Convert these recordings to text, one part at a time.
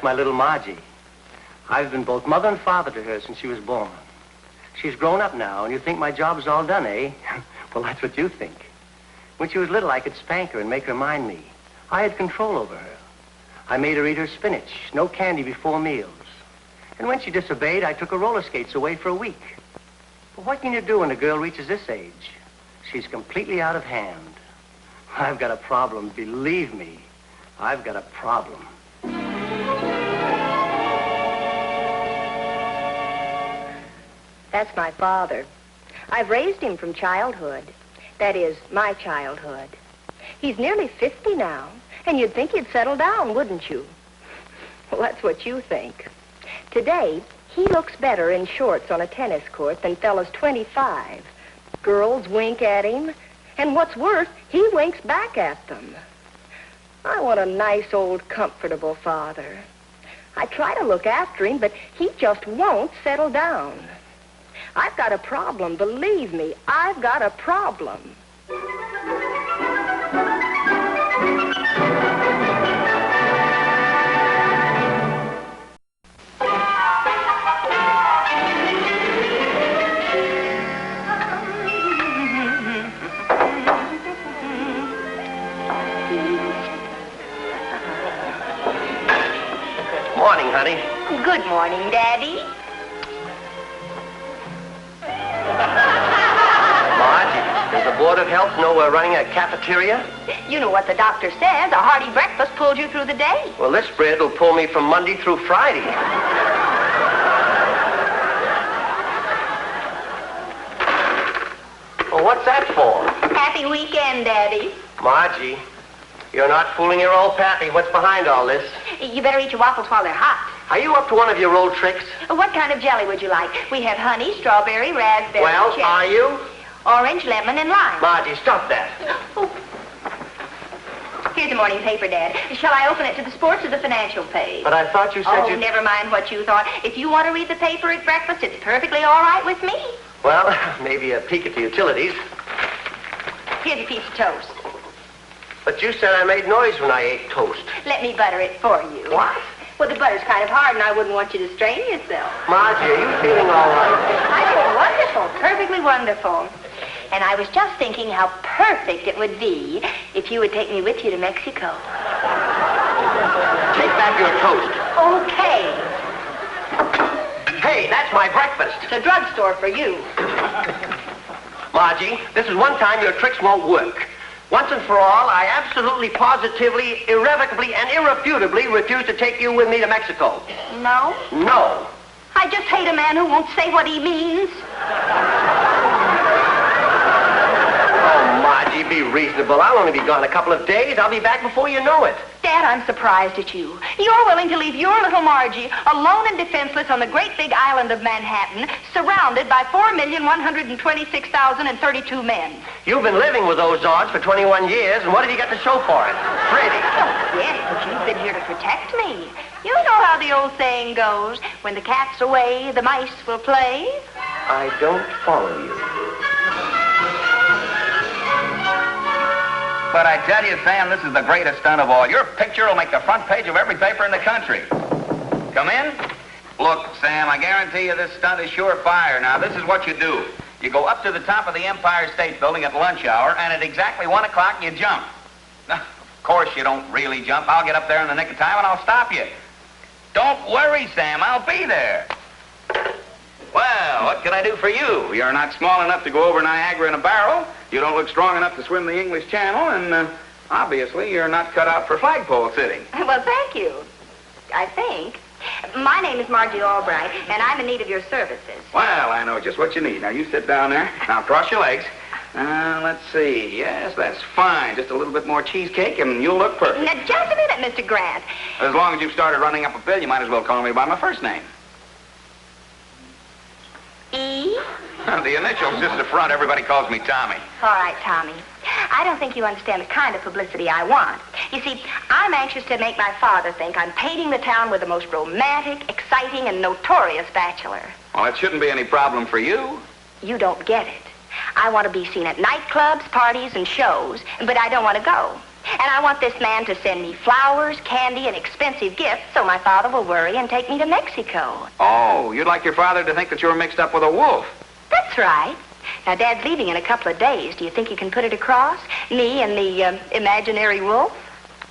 my little Margie. I've been both mother and father to her since she was born. She's grown up now, and you think my job's all done, eh? Well, that's what you think. When she was little, I could spank her and make her mind me. I had control over her. I made her eat her spinach, no candy before meals. And when she disobeyed, I took her roller skates away for a week. But what can you do when a girl reaches this age? She's completely out of hand. I've got a problem, believe me. I've got a problem. That's my father. I've raised him from childhood. That is, my childhood. He's nearly 50 now, and you'd think he'd settle down, wouldn't you? Well, that's what you think. Today, he looks better in shorts on a tennis court than fellas 25. Girls wink at him, and what's worse, he winks back at them. I want a nice, old, comfortable father. I try to look after him, but he just won't settle down. I've got a problem, believe me, I've got a problem. Morning, honey. Good morning, Daddy. Margie, does the Board of Health know we're running a cafeteria? You know what the doctor says. A hearty breakfast pulls you through the day. Well, this bread will pull me from Monday through Friday. Well, what's that for? Happy weekend, Daddy. Margie, you're not fooling your old pappy. What's behind all this? You better eat your waffles while they're hot. Are you up to one of your old tricks? What kind of jelly would you like? We have honey, strawberry, raspberry, Well, cherry, are you? orange, lemon, and lime. Margie, stop that. Oh. Here's the morning paper, Dad. Shall I open it to the sports or the financial page? But I thought you said you... never mind what you thought. If you want to read the paper at breakfast, it's perfectly all right with me. Well, maybe a peek at the utilities. Here's a piece of toast. But you said I made noise when I ate toast. Let me butter it for you. What? Well, the butter's kind of hard, and I wouldn't want you to strain yourself. Margie, are you feeling all right? I feel wonderful, perfectly wonderful. And I was just thinking how perfect it would be if you would take me with you to Mexico. Take back your toast. Okay. Hey, that's my breakfast. It's a drugstore for you. Margie, this is one time your tricks won't work. Once and for all, I absolutely, positively, irrevocably, and irrefutably refuse to take you with me to Mexico. No? No. I just hate a man who won't say what he means. Oh, Margie, be reasonable. I'll only be gone a couple of days. I'll be back before you know it. Dad, I'm surprised at you. You're willing to leave your little Margie alone and defenseless on the great big island of Manhattan, surrounded by 4,126,032 men. You've been living with those odds for 21 years, and what have you got to show for it? Freddie. Oh, yes, but you've been here to protect me. You know how the old saying goes, when the cat's away, the mice will play. I don't follow you. But I tell you, Sam, this is the greatest stunt of all. Your picture will make the front page of every paper in the country. Come in? Look, Sam, I guarantee you this stunt is surefire. Now, this is what you do. You go up to the top of the Empire State Building at lunch hour, and at exactly 1 o'clock, you jump. Now, of course, you don't really jump. I'll get up there in the nick of time, and I'll stop you. Don't worry, Sam. I'll be there. Well, what can I do for you? You're not small enough to go over Niagara in a barrel. You don't look strong enough to swim the English Channel, and obviously you're not cut out for flagpole sitting. Well, thank you. I think. My name is Margie Albright, and I'm in need of your services. Well, I know just what you need. Now, you sit down there. Now, cross your legs. Let's see. Yes, that's fine. Just a little bit more cheesecake, and you'll look perfect. Now, just a minute, Mr. Grant. As long as you've started running up a bill, you might as well call me by my first name. E? The initials just the front. Everybody calls me Tommy. All right, Tommy. I don't think you understand the kind of publicity I want. You see, I'm anxious to make my father think I'm painting the town with the most romantic, exciting, and notorious bachelor. Well, it shouldn't be any problem for you. You don't get it. I want to be seen at nightclubs, parties, and shows, but I don't want to go. And I want this man to send me flowers, candy, and expensive gifts so my father will worry and take me to Mexico. Oh, you'd like your father to think that you were mixed up with a wolf. That's right. Now, Dad's leaving in a couple of days. Do you think you can put it across? Me and the imaginary wolf?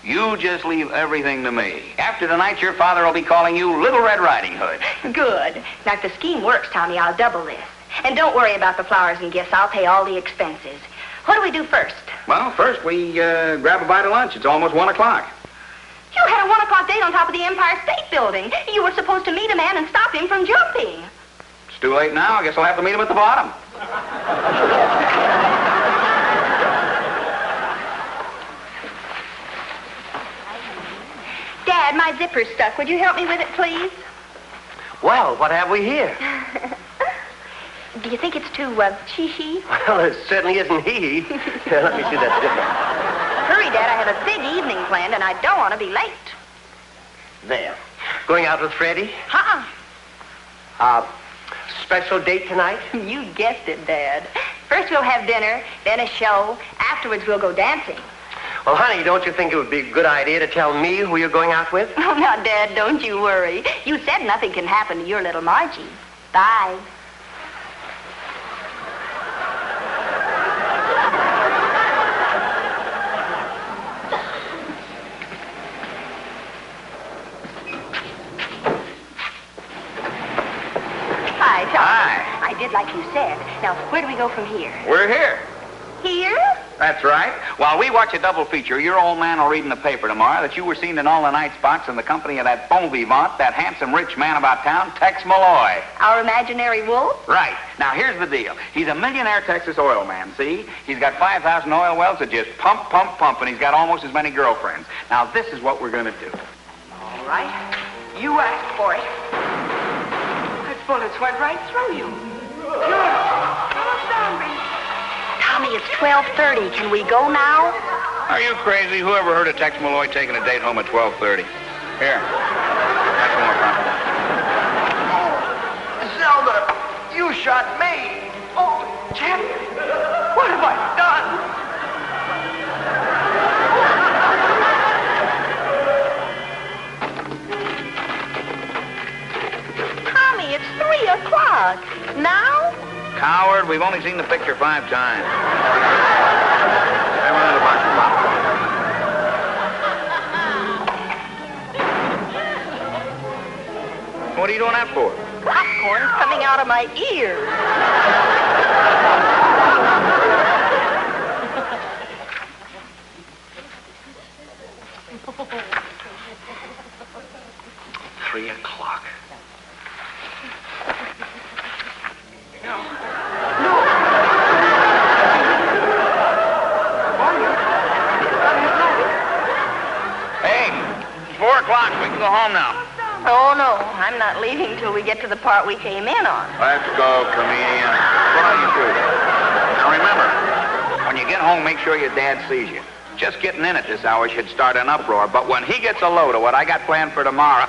You just leave everything to me. After tonight, your father will be calling you Little Red Riding Hood. Good. Now, if the scheme works, Tommy, I'll double this. And don't worry about the flowers and gifts. I'll pay all the expenses. What do we do first? Well, first we grab a bite of lunch. It's almost 1 o'clock. You had a 1 o'clock date on top of the Empire State Building. You were supposed to meet a man and stop him from jumping. It's too late now. I guess I'll have to meet him at the bottom. Dad, my zipper's stuck. Would you help me with it, please? Well, what have we here? Do you think it's too, cheesy? Well, it certainly isn't he. Here, let me see that zipper. Hurry, Dad. I have a big evening planned, and I don't want to be late. There. Going out with Freddie? Uh-uh. Special date tonight? You guessed it, Dad. First we'll have dinner, then a show. Afterwards we'll go dancing. Well, honey, don't you think it would be a good idea to tell me who you're going out with? Oh, now, Dad, don't you worry. You said nothing can happen to your little Margie. Bye. Hi, Tom. Hi. I did like you said. Now, where do we go from here? We're here. Here? That's right. While we watch a double feature, your old man will read in the paper tomorrow that you were seen in all the night spots in the company of that bon vivant, that handsome rich man about town, Tex Malloy. Our imaginary wolf? Right. Now, here's the deal. He's a millionaire Texas oil man, see? He's got 5,000 oil wells that just pump, pump, pump, and he's got almost as many girlfriends. Now, this is what we're going to do. All right. You asked for it. That bullets went right through you. Tommy, it's 12:30. Can we go now? Are you crazy? Whoever heard of Tex Malloy taking a date home at 12:30? Here. That's more fun. Zelda, you shot me. Oh, Jeff, what have I done? Tommy, it's 3 o'clock. Now? Coward, we've only seen the picture 5 times. Have another box of popcorn. What are you doing that for? Popcorn's coming out of my ears. Three o'clock. Hey, it's 4 o'clock. We can go home now. Oh, no. I'm not leaving till we get to the part we came in on. Let's go, comedian. What are you doing? Now remember, when you get home, make sure your dad sees you. Just getting in at this hour should start an uproar, but when he gets a load of what I got planned for tomorrow...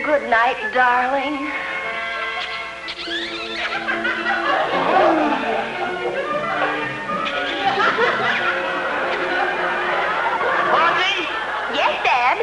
Good night, darling. Margie? Yes, Dad?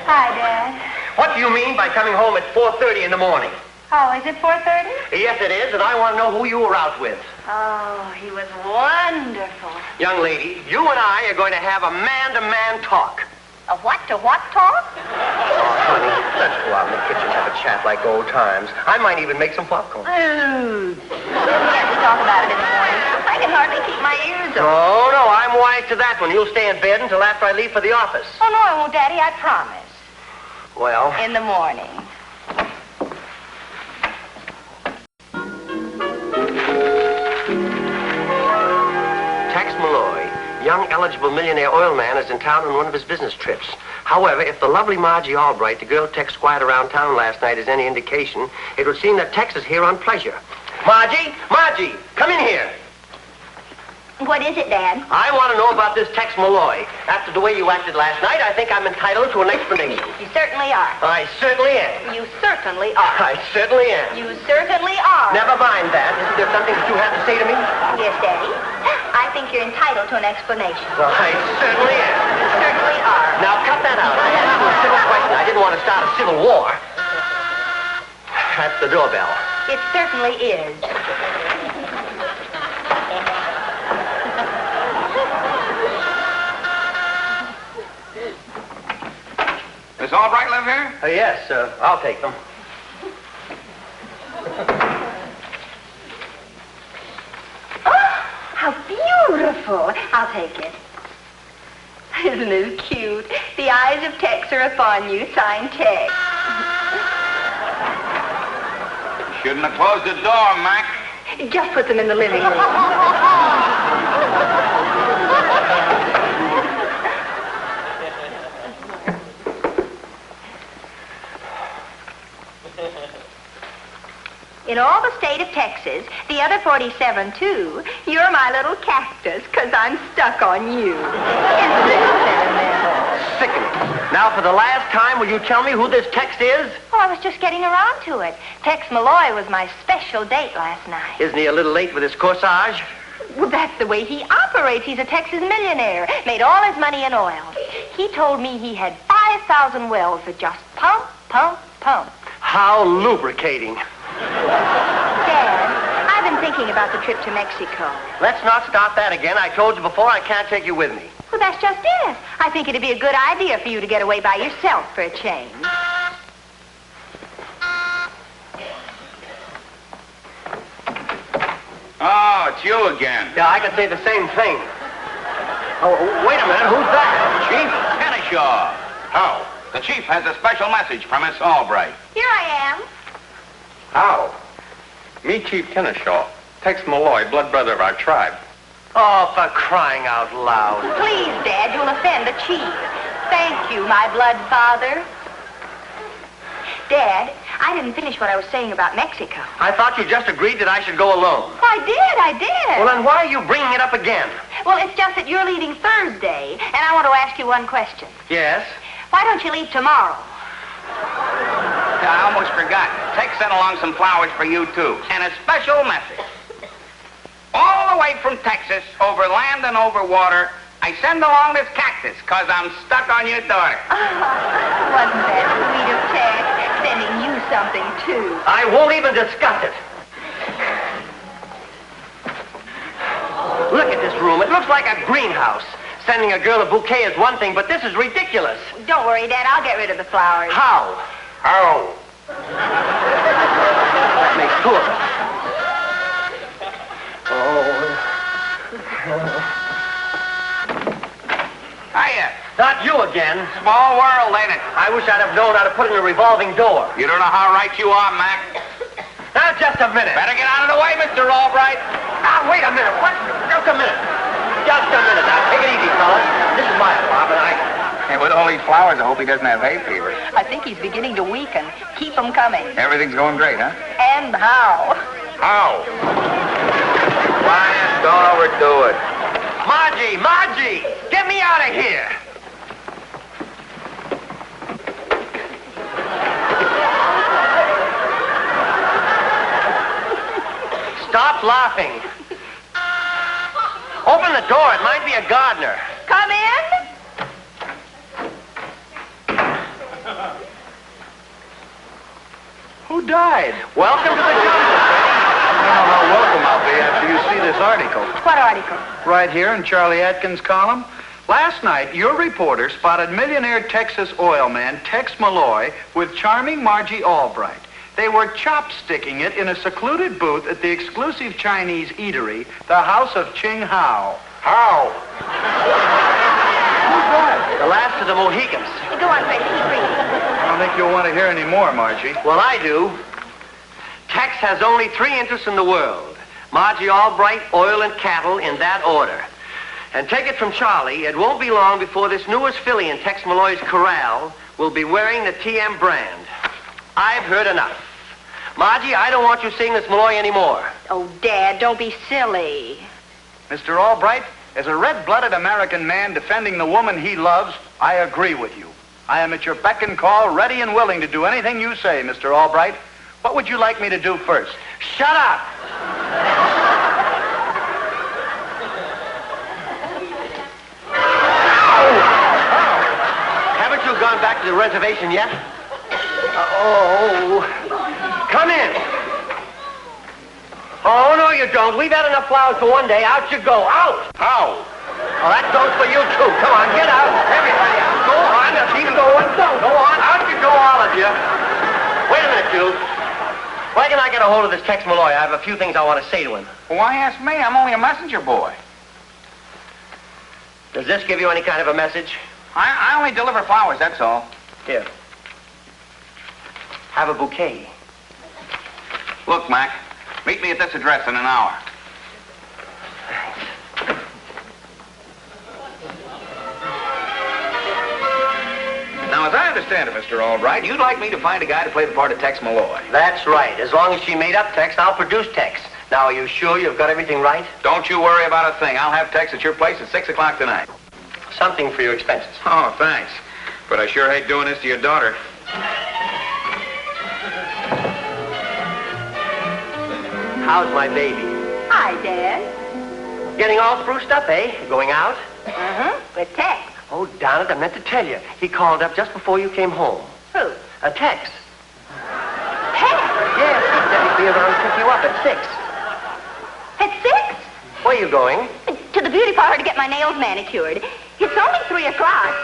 Hi, Dad. What do you mean by coming home at 4:30 in the morning? Oh, is it 4:30? Yes, it is, and I want to know who you were out with. Oh, he was wonderful. Young lady, you and I are going to have a man-to-man talk. A what-to-what talk? Oh, honey, let's go out in the kitchen and have a chat like old times. I might even make some popcorn. Can't we talk about it in the morning? I can hardly keep my ears open. No, I'm wise to that one. You'll stay in bed until after I leave for the office. Oh, no, I won't, Daddy. I promise. Well... In the morning. Tex Malloy, young eligible millionaire oil man, is in town on one of his business trips. However, if the lovely Margie Albright, the girl Tex squired around town last night, is any indication, it would seem that Tex is here on pleasure. Margie, come in here. What is it, Dad? I want to know about this Tex Malloy. After the way you acted last night, I think I'm entitled to an explanation. You certainly are. I certainly am. You certainly are. I certainly am. You certainly are. Never mind that. Isn't there something that you have to say to me? Yes, Daddy. I think you're entitled to an explanation. I certainly am. You certainly are. Now, cut that out. I asked you a civil question. I didn't want to start a civil war. That's the doorbell. It certainly is. Miss Albright live here? Yes, I'll take them. Oh, how beautiful. I'll take it. Isn't it cute? The eyes of Tex are upon you. Signed Tex. Shouldn't have closed the door, Mac. Just put them in the living room. In all the state of Texas, the other 47 too, you're my little cactus, 'cause I'm stuck on you. Isn't it sentimental? Sickening. Now, for the last time, will you tell me who this Tex is? Oh, I was just getting around to it. Tex Malloy was my special date last night. Isn't he a little late with his corsage? Well, that's the way he operates. He's a Texas millionaire. Made all his money in oil. He told me he had 5,000 wells that just pump, pump, pump. How lubricating. Dad, I've been thinking about the trip to Mexico. Let's not start that again. I told you before I can't take you with me. Well, that's just it. I think it'd be a good idea for you to get away by yourself for a change. Oh, it's you again. Yeah, I could say the same thing. Oh, wait a minute. Who's that? Chief Kennesaw. How? The chief has a special message from Miss Albright. Here I am. How? Me, Chief Kennesaw. Tex Malloy, blood brother of our tribe. Oh, for crying out loud. Please, Dad, you'll offend the chief. Thank you, my blood father. Dad, I didn't finish what I was saying about Mexico. I thought you just agreed that I should go alone. I did. Well, then why are you bringing it up again? Well, it's just that you're leaving Thursday, and I want to ask you one question. Yes? Why don't you leave tomorrow? I almost forgot. Tex sent along some flowers for you, too. And a special message. All the way from Texas, over land and over water, I send along this cactus, 'cause I'm stuck on your daughter. Wasn't that sweet of Tex? Sending you something, too. I won't even discuss it. Look at this room. It looks like a greenhouse. Sending a girl a bouquet is one thing, but this is ridiculous. Don't worry, Dad. I'll get rid of the flowers. How? How? That makes two of us. Hiya. Not you again. Small world, ain't it? I wish I'd have known how to put in a revolving door. You don't know how right you are, Mac. Now, just a minute. Better get out of the way, Mr. Albright. Now, wait a minute. What? Just a minute. Just a minute. Now, take it easy, fellas. This is my apartment. Hey, with all these flowers, I hope he doesn't have hay fever. I think he's beginning to weaken. Keep him coming. Everything's going great, huh? And how? How? Quiet, don't overdo it. Margie! Margie! Get me out of here! Stop laughing. Open the door. It might be a gardener. Come in. Who died? Welcome to the jungle, Freddie. I don't know how welcome I'll be after you see this article. What article? Right here in Charlie Atkins' column. Last night, your reporter spotted millionaire Texas oil man Tex Malloy with charming Margie Albright. They were chopsticking it in a secluded booth at the exclusive Chinese eatery, the House of Ching Hao. How? Who's that? The last of the Mohicans. Hey, go on, Freddie. Keep reading. I don't think you'll want to hear any more, Margie. Well, I do. Tex has only 3 interests in the world. Margie Albright, oil and cattle, in that order. And take it from Charlie, it won't be long before this newest filly in Tex Malloy's corral will be wearing the TM brand. I've heard enough. Margie, I don't want you seeing this Malloy anymore. Oh, Dad, don't be silly. Mr. Albright, as a red-blooded American man defending the woman he loves, I agree with you. I am at your beck and call, ready and willing to do anything you say, Mr. Albright. What would you like me to do first? Shut up! Haven't you gone back to the reservation yet? Come in. Oh, no, you don't. We've had enough flowers for one day. Out you go. Out! How? Oh, that goes for you, too. Come on, get out. Everybody out. Go on. Keep going. Go on. Out you go, all of you. Wait a minute, you. Why can I get a hold of this Tex Malloy? I have a few things I want to say to him. Why ask me? I'm only a messenger boy. Does this give you any kind of a message? I only deliver flowers, that's all. Here. Have a bouquet. Look, Mac, meet me at this address in an hour. Now, as I understand it, Mr. Albright, you'd like me to find a guy to play the part of Tex Malloy. That's right. As long as she made up Tex, I'll produce Tex. Now, are you sure you've got everything right? Don't you worry about a thing. I'll have Tex at your place at 6 o'clock tonight. Something for your expenses. Oh, thanks. But I sure hate doing this to your daughter. How's my baby? Hi, Dad. Getting all spruced up, eh? Going out? Uh-huh. With Tex. Oh, darn it, I meant to tell you. He called up just before you came home. Who? A Tex. Tex? Yes, he said he'd be around to pick you up at 6. At 6? Where are you going? To the beauty parlor to get my nails manicured. It's only 3 o'clock.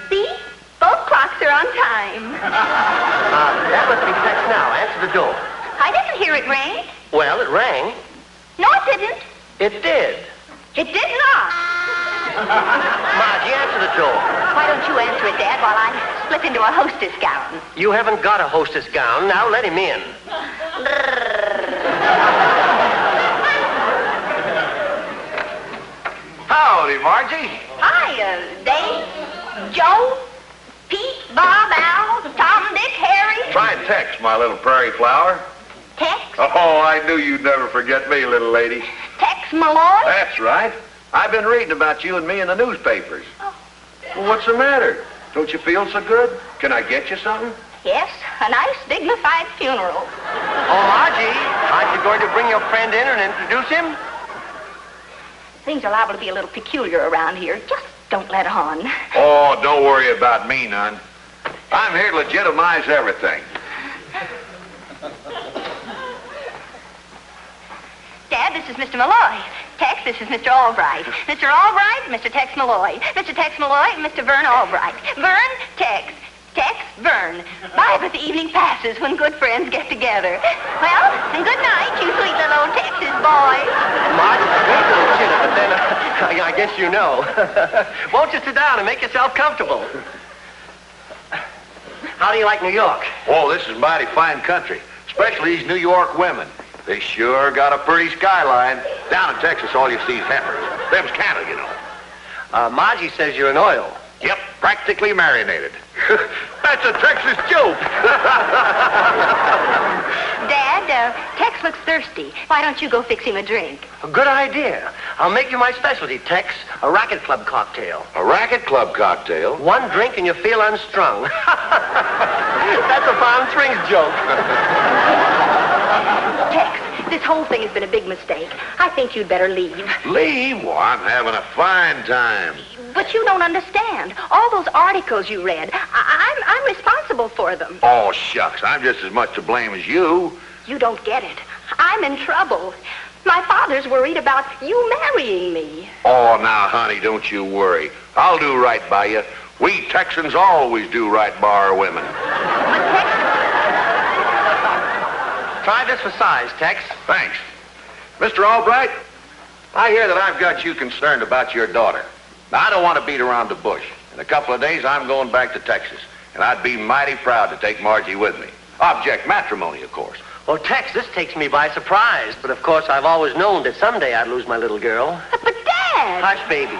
See? Both clocks are on time. That must be Tex now. Answer the door. I didn't hear it ring. Well, it rang. No, it didn't. It did. It did not. Margie, answer the door. Why don't you answer it, Dad, while I slip into a hostess gown? You haven't got a hostess gown. Now let him in. Howdy, Margie. Hi, Dave, Joe, Pete, Bob, Al, Tom, Dick, Harry, Try Tex, my little prairie flower. Tex, Oh, I knew you'd never forget me, little lady. Tex Malloy. That's right. I've been reading about you and me in the newspapers. Well, what's the matter? Don't you feel so good? Can I get you something? Yes, a nice dignified funeral. Oh, Margie, aren't you going to bring your friend in and introduce him? Things are liable to be a little peculiar around here. Just don't let on. Oh, don't worry about me none. I'm here to legitimize everything. Dad, this is Mr. Malloy. Tex, this is Mr. Albright. Mr. Albright, Mr. Tex Malloy. Mr. Tex Malloy, Mr. Vern Albright. Vern, Tex. Tex, Vern. Bye, but the evening passes when good friends get together. Well, and good night, you sweet little old Texas boy. Margie, a great little chitter, but then I guess you know. Won't you sit down and make yourself comfortable? How do you like New York? Oh, this is mighty fine country, especially these New York women. They sure got a pretty skyline. Down in Texas, all you see is heifers. Them's cattle, you know. Margie says you're in oil. Yep, practically marinated. That's a Texas joke. Dad, Tex looks thirsty. Why don't you go fix him a drink? A good idea. I'll make you my specialty, Tex. A racket club cocktail. A racket club cocktail? One drink and you feel unstrung. That's a Palm Springs joke. Tex, this whole thing has been a big mistake. I think you'd better leave. Leave? Well, I'm having a fine time. But you don't understand. All those articles you read, I'm responsible for them. Oh, shucks. I'm just as much to blame as you. You don't get it. I'm in trouble. My father's worried about you marrying me. Oh, now, honey, don't you worry. I'll do right by you. We Texans always do right by our women. But Tex... Try this for size, Tex. Thanks. Mr. Albright, I hear that I've got you concerned about your daughter. Now, I don't want to beat around the bush. In a couple of days, I'm going back to Texas, and I'd be mighty proud to take Margie with me. Object matrimony, of course. Well, Tex, this takes me by surprise. But, of course, I've always known that someday I'd lose my little girl. But, Dad... Hush, baby.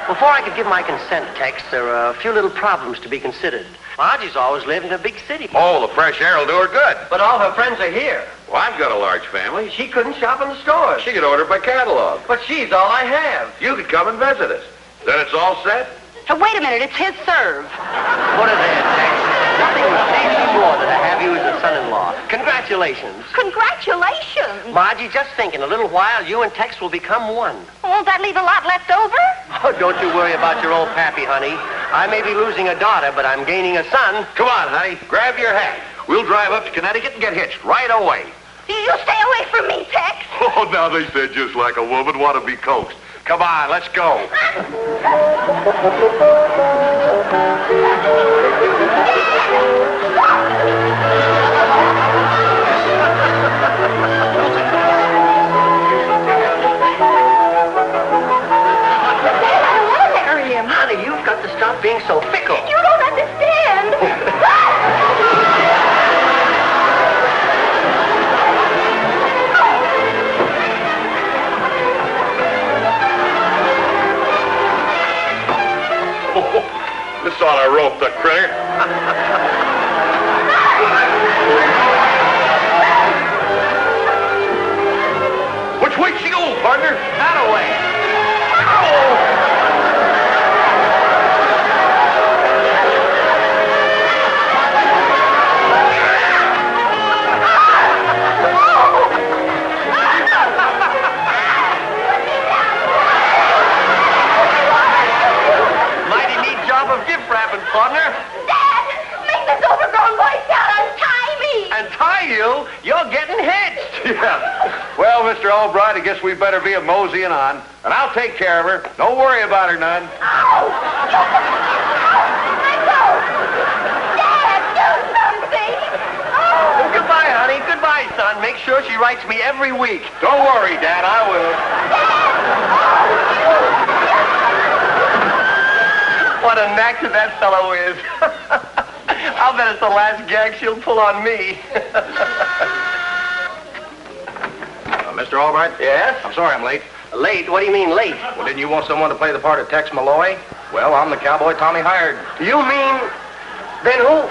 Before I could give my consent, Tex, there are a few little problems to be considered. Margie's always lived in a big city. Oh, the fresh air will do her good. But all her friends are here. Well, I've got a large family. She couldn't shop in the stores. She could order by catalog. But she's all I have. You could come and visit us. Then it's all set? Wait a minute, it's his serve. Put it there, Tex. Nothing would please me more than to have you as a son-in-law. Congratulations. Congratulations. Margie, just think, in a little while, you and Tex will become one. Won't that leave a lot left over? Oh, don't you worry about your old pappy, honey. I may be losing a daughter, but I'm gaining a son. Come on, honey. Grab your hat. We'll drive up to Connecticut and get hitched right away. You stay away from me, Tex. Oh, now they said just like a woman want to be coaxed. Come on, let's go. Honey, you've got to stop being so fickle. You don't understand. This ought to rope the critter. Which way she go, partner? That away. Partner? Dad, make this overgrown boy scout untie me. Untie you? You're getting hitched. Yeah. Well, Mr. Albright, I guess we better be moseying on. And I'll take care of her. Don't worry about her none. Ow! Let go! Dad, do something! Oh! Goodbye, honey. Goodbye, son. Make sure she writes me every week. Don't worry, Dad. I will. What an actor that fellow is. I'll bet it's the last gag she'll pull on me. Mr. Albright? Yes? I'm sorry I'm late. Late? What do you mean late? Well, didn't you want someone to play the part of Tex Malloy? Well, I'm the cowboy Tommy hired. You mean... Then who?